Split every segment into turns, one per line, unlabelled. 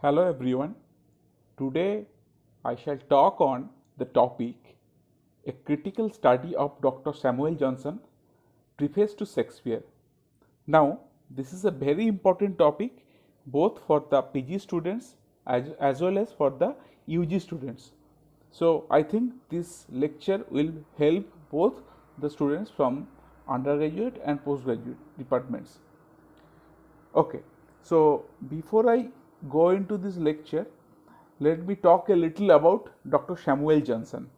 Hello everyone. Today I shall talk on the topic A Critical Study of Dr. Samuel Johnson, Preface to Shakespeare. Now, this is a very important topic both for the PG students as well as for the UG students. So, I think this lecture will help both the students from undergraduate and postgraduate departments. Okay, so before I go into this lecture, let me talk a little about Dr. Samuel Johnson.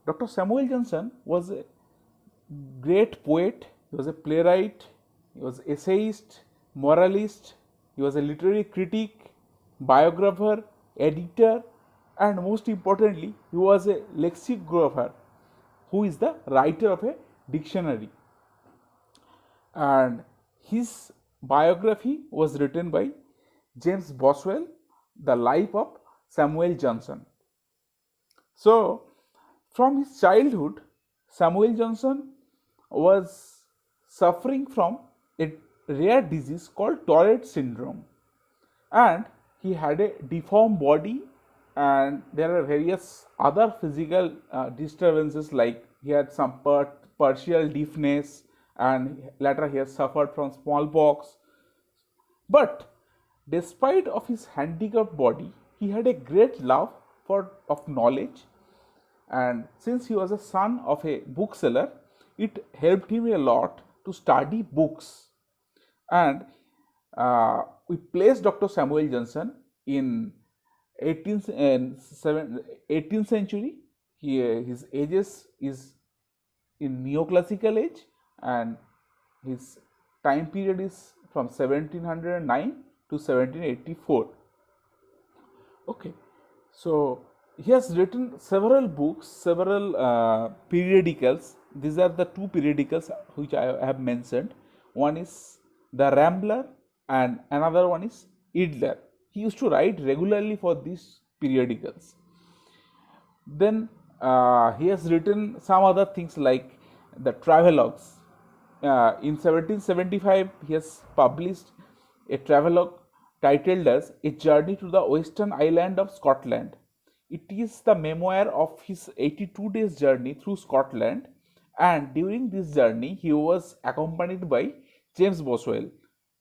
Dr. Samuel Johnson was a great poet, he was a playwright, he was essayist, moralist, he was a literary critic, biographer, editor, and most importantly, he was a lexicographer who is the writer of a dictionary. And his biography was written by James Boswell, The Life of Samuel Johnson. So, from his childhood, Samuel Johnson was suffering from a rare disease called Tourette syndrome, and he had a deformed body, and there are various other physical disturbances like he had some partial deafness, and later he has suffered from smallpox. But despite of his handicapped body, he had a great love of knowledge, and since he was a son of a bookseller, it helped him a lot to study books. And we placed Dr. Samuel Johnson in 18th century. His ages is in neoclassical age, and his time period is from 1709 to 1784. Okay, so he has written several books, several periodicals. These are the two periodicals which I have mentioned. One is The Rambler and another one is Idler. He used to write regularly for these periodicals. Then he has written some other things like the travelogues. In 1775, he has published a travelogue titled as A Journey to the Western Island of Scotland. It is the memoir of his 82 days journey through Scotland, and during this journey he was accompanied by James Boswell,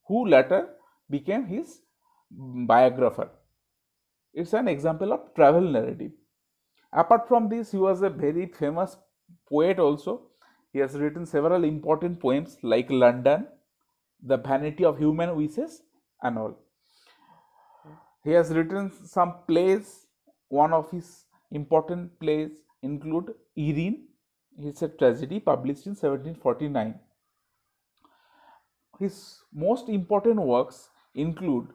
who later became his biographer. It's an example of travel narrative. Apart from this, he was a very famous poet also. He has written several important poems like London, The Vanity of Human Wishes, and all. He has written some plays. One of his important plays include Irene. It's a tragedy published in 1749. His most important works include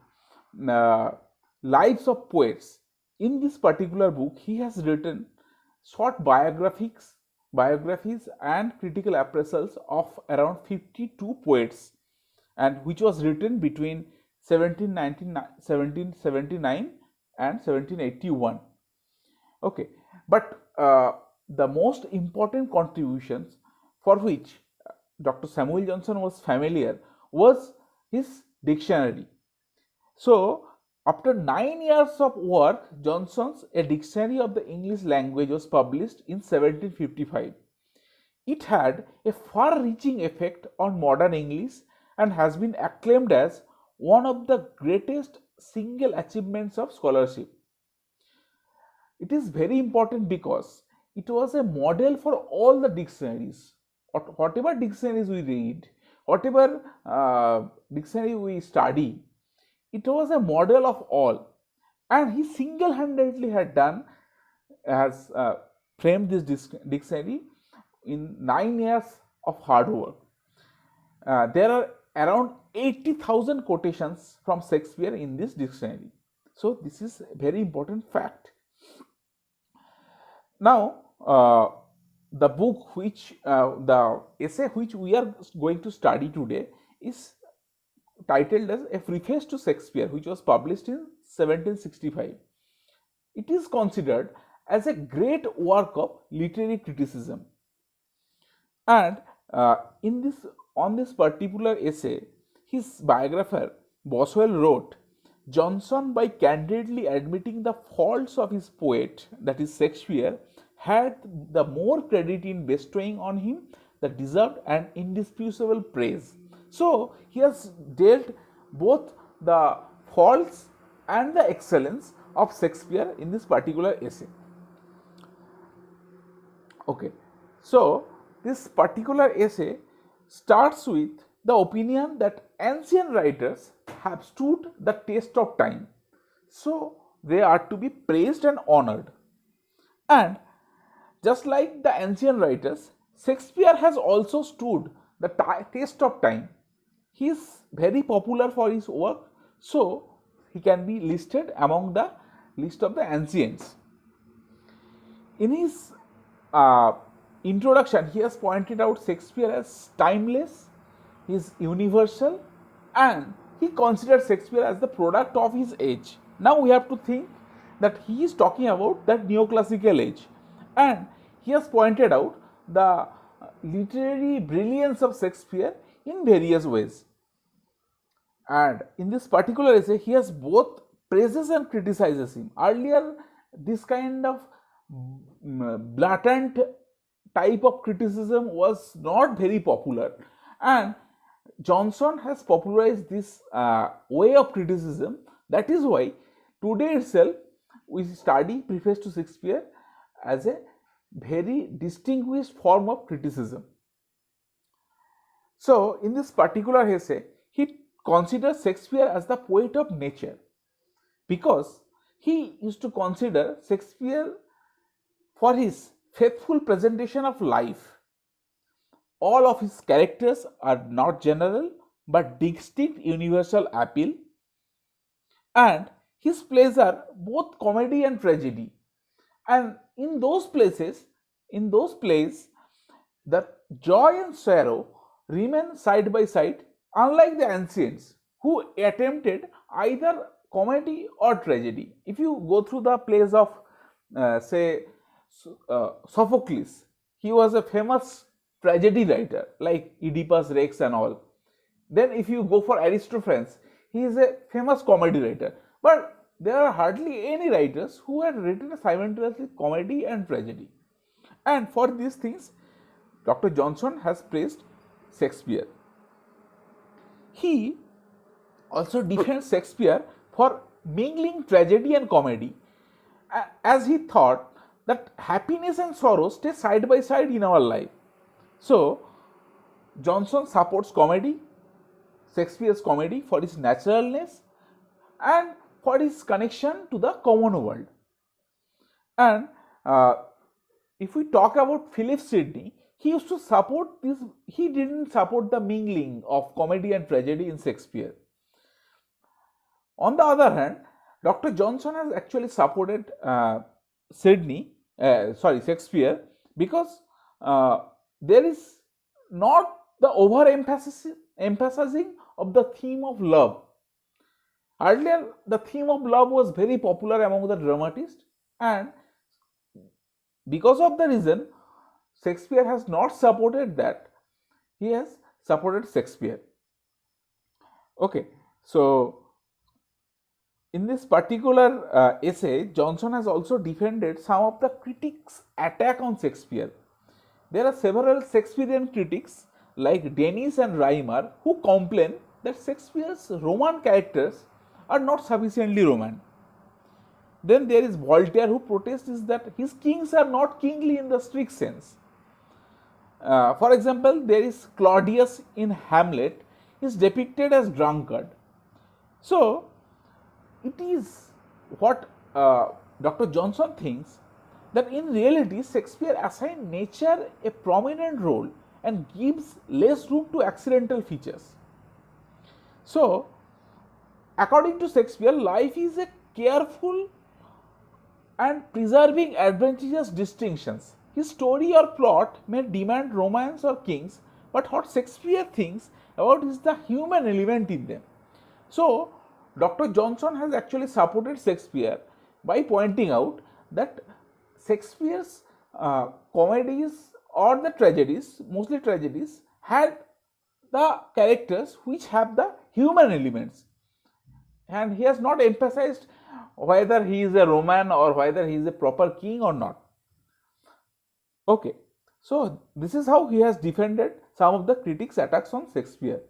Lives of Poets. In this particular book, he has written short biographies and critical appraisals of around 52 poets, and which was written between 1779 and 1781. Okay, but the most important contributions for which Dr. Samuel Johnson was familiar was his dictionary. So, after 9 years of work, Johnson's A Dictionary of the English Language was published in 1755. It had a far-reaching effect on modern English and has been acclaimed as one of the greatest single achievements of scholarship. It is very important because it was a model for all the dictionaries. Whatever dictionaries we read, whatever dictionary we study, it was a model of all, and he single-handedly has framed this dictionary in 9 years of hard work. There are around 80,000 quotations from Shakespeare in this dictionary. So this is a very important fact. Now, the book the essay which we are going to study today is titled as A Preface to Shakespeare, which was published in 1765. It is considered as a great work of literary criticism. And on this particular essay, his biographer Boswell wrote Johnson, by candidly admitting the faults of his poet, that is Shakespeare, had the more credit in bestowing on him the deserved and indisputable praise. So, he has dealt both the faults and the excellence of Shakespeare in this particular essay. Okay, so this particular essay starts with the opinion that ancient writers have stood the test of time, so they are to be praised and honored. And just like the ancient writers, Shakespeare has also stood the test of time. He is very popular for his work, so he can be listed among the list of the ancients. In his introduction, he has pointed out Shakespeare as timeless, he is universal, and he considers Shakespeare as the product of his age. Now we have to think that he is talking about that neoclassical age, and he has pointed out the literary brilliance of Shakespeare in various ways. And in this particular essay, he has both praises and criticizes him. Earlier, this kind of blatant type of criticism was not very popular, and Johnson has popularized this way of criticism. That is why today itself we study preface to Shakespeare as a very distinguished form of criticism. So, in this particular essay, he considers Shakespeare as the poet of nature, because he used to consider Shakespeare for his faithful presentation of life. All of his characters are not general but distinct universal appeal, and his plays are both comedy and tragedy. And in those plays, the joy and sorrow remain side by side, unlike the ancients who attempted either comedy or tragedy. If you go through the plays of, say, Sophocles, he was a famous tragedy writer like Oedipus Rex and all. Then if you go for Aristophanes, he is a famous comedy writer. But there are hardly any writers who have written simultaneously comedy and tragedy. And for these things, Dr. Johnson has praised Shakespeare. He also defends Shakespeare for mingling tragedy and comedy, as he thought that happiness and sorrow stay side by side in our life. So, Johnson supports comedy, Shakespeare's comedy, for its naturalness and for its connection to the common world. And if we talk about Philip Sidney, he used to support this, he didn't support the mingling of comedy and tragedy in Shakespeare. On the other hand, Dr. Johnson has actually supported Shakespeare, because there is not the overemphasizing of the theme of love. Earlier, the theme of love was very popular among the dramatists, and because of the reason, Shakespeare has not supported that. He has supported Shakespeare. Okay, so in this particular essay, Johnson has also defended some of the critics' attack on Shakespeare. There are several Shakespearean critics like Dennis and Reimer who complain that Shakespeare's Roman characters are not sufficiently Roman. Then there is Voltaire, who protests that his kings are not kingly in the strict sense. For example, there is Claudius in Hamlet, is depicted as drunkard. So, it is what Dr. Johnson thinks, that in reality Shakespeare assigns nature a prominent role and gives less room to accidental features. So, according to Shakespeare, life is a careful and preserving advantageous distinctions. His story or plot may demand romance or kings, but what Shakespeare thinks about is the human element in them. So, Dr. Johnson has actually supported Shakespeare by pointing out that Shakespeare's comedies or the tragedies, mostly tragedies, had the characters which have the human elements. and he has not emphasized whether he is a Roman or whether he is a proper king or not. Okay, so this is how he has defended some of the critics' attacks on Shakespeare.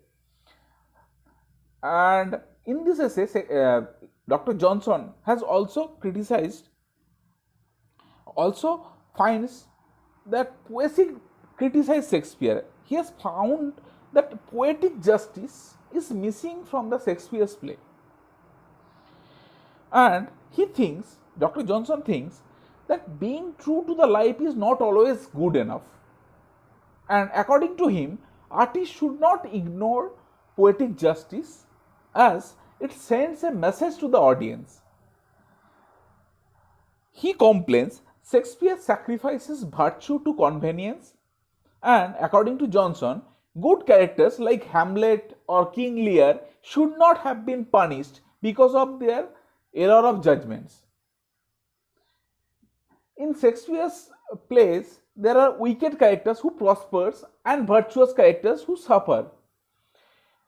And in this essay, Dr. Johnson has also criticized, also finds that poesy criticized Shakespeare. He has found that poetic justice is missing from the Shakespeare's play. And he thinks, Dr. Johnson thinks, that being true to the life is not always good enough. And according to him, artists should not ignore poetic justice as it sends a message to the audience. He complains Shakespeare sacrifices virtue to convenience, and according to Johnson, good characters like Hamlet or King Lear should not have been punished because of their error of judgments. In Shakespeare's plays, there are wicked characters who prosper and virtuous characters who suffer,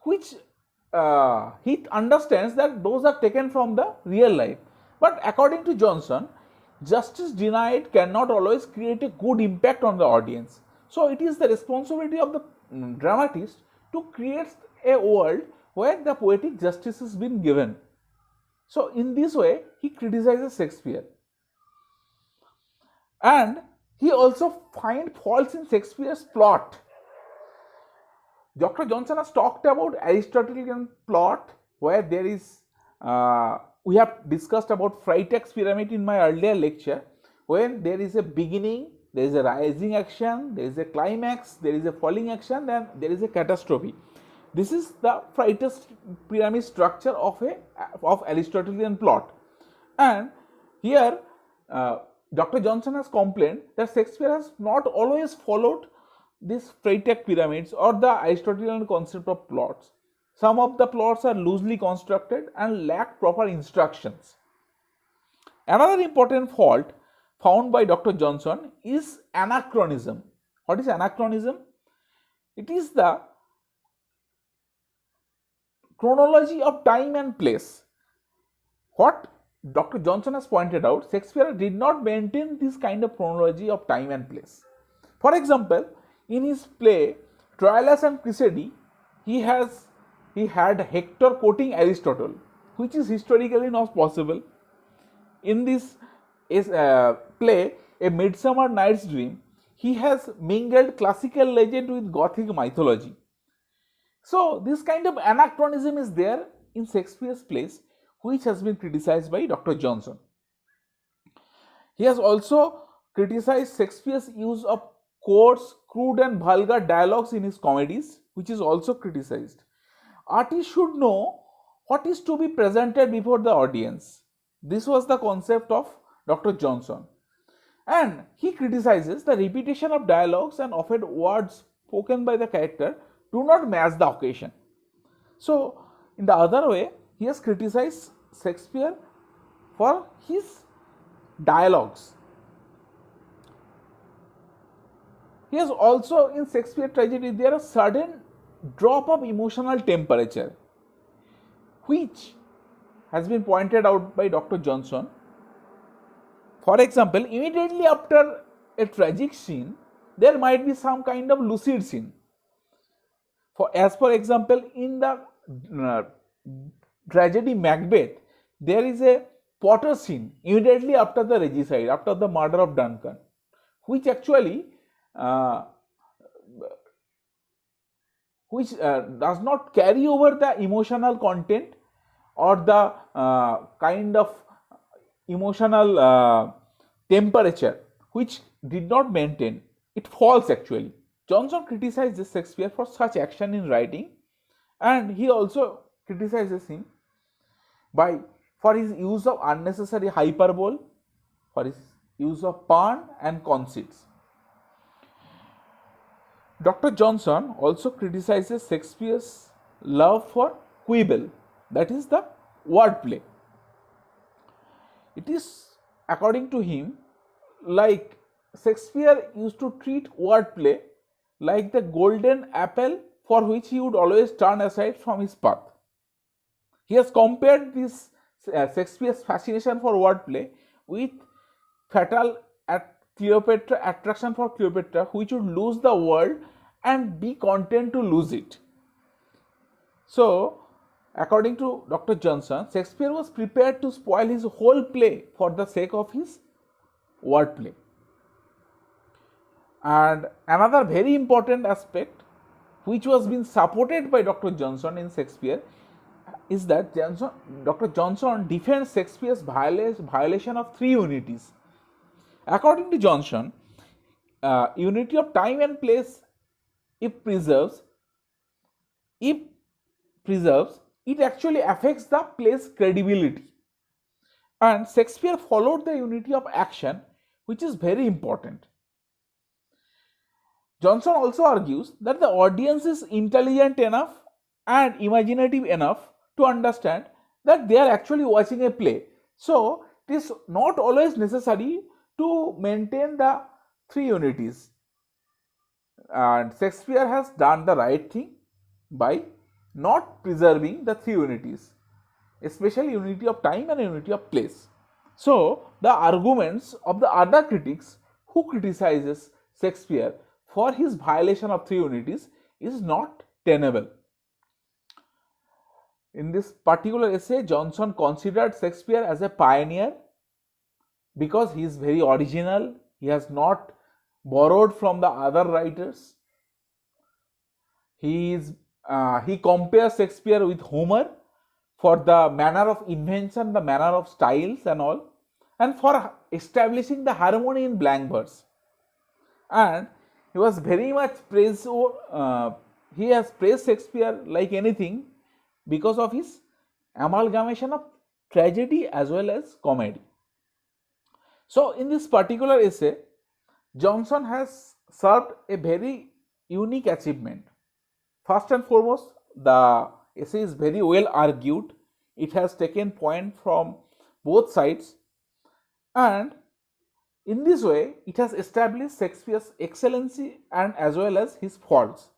which he understands that those are taken from the real life. But according to Johnson, justice denied cannot always create a good impact on the audience. So it is the responsibility of the dramatist to create a world where the poetic justice has been given. So in this way, he criticizes Shakespeare. And he also finds faults in Shakespeare's plot. Dr. Johnson has talked about Aristotelian plot, where there is, we have discussed about Freytag's pyramid in my earlier lecture, when there is a beginning, there is a rising action, there is a climax, there is a falling action, then there is a catastrophe. This is the Freytag's pyramid structure of Aristotelian plot. And here, Dr. Johnson has complained that Shakespeare has not always followed these Freytag pyramids or the Aristotelian concept of plots. Some of the plots are loosely constructed and lack proper instructions. Another important fault found by Dr. Johnson is anachronism. What is anachronism? It is the chronology of time and place. What Dr. Johnson has pointed out, Shakespeare did not maintain this kind of chronology of time and place. For example, in his play Troilus and Cressida, he had Hector quoting Aristotle, which is historically not possible. In this play, A Midsummer Night's Dream, he has mingled classical legend with Gothic mythology. So this kind of anachronism is there in Shakespeare's plays, which has been criticized by Dr. Johnson. He has also criticized Shakespeare's use of coarse, crude and vulgar dialogues in his comedies, which is also criticized. Artists should know what is to be presented before the audience. This was the concept of Dr. Johnson. And he criticizes the repetition of dialogues and often words spoken by the character do not match the occasion. So, in the other way, he has criticized Shakespeare for his dialogues. He has also, in Shakespeare tragedy, there is a sudden drop of emotional temperature, which has been pointed out by Dr. Johnson. For example, immediately after a tragic scene, there might be some kind of lucid scene. For example, in the tragedy Macbeth, there is a Potter scene immediately after the regicide, after the murder of Duncan, which actually does not carry over the emotional content or the kind of emotional temperature which did not maintain. It falls actually. Johnson criticizes Shakespeare for such action in writing, and he also criticizes him for his use of unnecessary hyperbole, for his use of pun and conceits. Dr. Johnson also criticizes Shakespeare's love for quibble, that is the wordplay. It is, according to him, like Shakespeare used to treat wordplay like the golden apple for which he would always turn aside from his path. He has compared this Shakespeare's fascination for wordplay with fatal Cleopatra attraction for Cleopatra, which would lose the world and be content to lose it. So, according to Dr. Johnson, Shakespeare was prepared to spoil his whole play for the sake of his wordplay. And another very important aspect, which was being supported by Dr. Johnson in Shakespeare, is that Dr. Johnson defends Shakespeare's violation of three unities. According to Johnson, unity of time and place, if preserves, it actually affects the play's credibility. And Shakespeare followed the unity of action, which is very important. Johnson also argues that the audience is intelligent enough and imaginative enough to understand that they are actually watching a play. So, it is not always necessary to maintain the three unities. And Shakespeare has done the right thing by not preserving the three unities, especially unity of time and unity of place. So, the arguments of the other critics who criticizes Shakespeare for his violation of three unities is not tenable. In this particular essay, Johnson considered Shakespeare as a pioneer because he is very original. He has not borrowed from the other writers. He compares Shakespeare with Homer for the manner of invention, the manner of styles and all, and for establishing the harmony in blank verse. And he was very much praised. He has praised Shakespeare like anything because of his amalgamation of tragedy as well as comedy. So, in this particular essay, Johnson has served a very unique achievement. First and foremost, the essay is very well argued. It has taken point from both sides, and in this way, it has established Shakespeare's excellency and as well as his faults.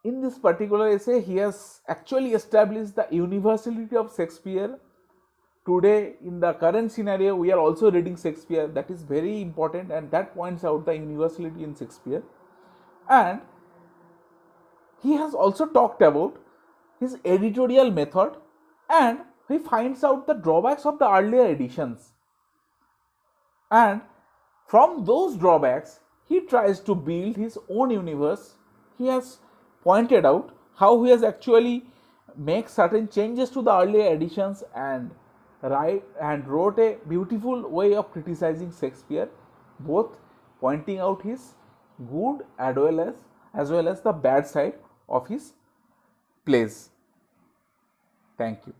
In this particular essay, he has actually established the universality of Shakespeare. Today, in the current scenario, we are also reading Shakespeare. That is very important, and that points out the universality in Shakespeare. And he has also talked about his editorial method, and he finds out the drawbacks of the earlier editions. And from those drawbacks, he tries to build his own universe. He has pointed out how he has actually made certain changes to the earlier editions and wrote a beautiful way of criticizing Shakespeare, both pointing out his good as well as the bad side of his plays. Thank you.